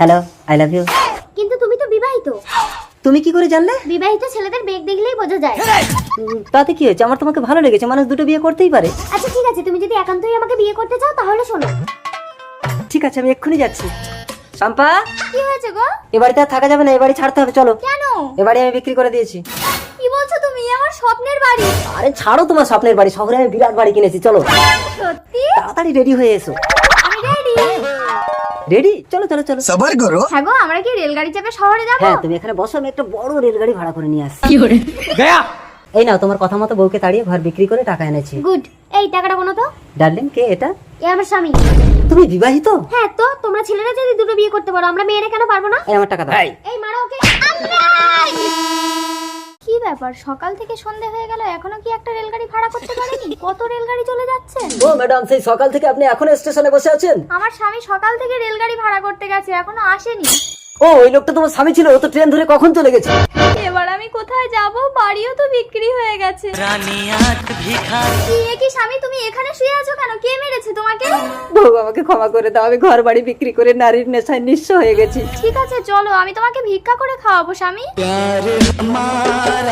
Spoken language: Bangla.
Hello, I love you. কিন্তু তুমি তো বিবাহিত। তুমি কি করে জানলে? বিবাহিত ছেলেদের বেগ দেখলেই বোঝা যায়। তাতে কি হয়েছে? আমার তোমাকে ভালো লেগেছে, মানুষ দুটো বিয়ে করতেই পারে। আচ্ছা ঠিক আছে, তুমি যদি একান্তই আমাকে বিয়ে করতে চাও তাহলে শোনো। ঠিক আছে, আমি এক্ষুনি যাচ্ছি। শাম্পা, কি হয়েছে গো? এ বাড়িতে আর থাকা যাবে না, এ বাড়ি ছাড়তে হবে, চলো। কেন? এ বাড়ি আমি বিক্রি করে দিয়েছি। কি বলছো তুমি? আমার স্বপ্নের বাড়ি। আরে ছাড়ো তোমার স্বপ্নের বাড়ি, শহরে আমি বিরাট বাড়ি কিনেছি, চলো। সত্যি? তাড়াতাড়ি রেডি হয়ে এসো। আমি রেডি। রেডি? চলো চলো চলো। सबर करो। হ্যাঁ গো, আমরা কি রেলগাড়ি চেপে শহরে যাব? হ্যাঁ, তুমি এখানে বসো, আমি একটা বড় রেলগাড়ি ভাড়া করে নিয়ে আসছি। এই নাও, তোমার কথা মতো বউকে তাড়িয়ে ঘর বিক্রি করে টাকা এনেছি। গুড। এই টাকাটা কোনো তো? ডার্লিং, কে এটা? এ আমার স্বামী। তুমি বিবাহিত? হ্যাঁ তো, তোমরা ছেলেরা যদি দুটো বিয়ে করতে পারো, আমরা মেয়েরা কেন পারবো না? এই আমার টাকা দাও। এই মারো ওকে। কি ব্যাপার, সকাল থেকে সন্ধে হয়ে গেল এখনো কি একটা রেলগাড়ি ভাড়া করতে পারেনি? কত রেলগাড়ি চলে যাচ্ছে। ও ম্যাডাম, সেই সকাল থেকে আপনি এখনো স্টেশনে বসে আছেন? আমার স্বামী সকাল থেকে রেলগাড়ি ভাড়া করতে গেছে, এখনো আসেনি। ও, ওই লোকটা তোমার স্বামী ছিল, ও তো ট্রেন ধরে কখন চলে গেছে। এবার আমি কোথায় যাব? বাড়িও তো বিক্রি হয়ে গেছে। কি স্বামী, তুমি এখানে শুয়ে আছো কেন? কে মেরেছে তোমাকে? বউ, আমাকে ক্ষমা করে দাও, আমি ঘর বাড়ি বিক্রি করে নারীর নেশায় নিঃস্ব হয়ে গেছি। ঠিক আছে চলো, আমি তোমাকে ভিক্ষা করে খাওয়াবো স্বামী।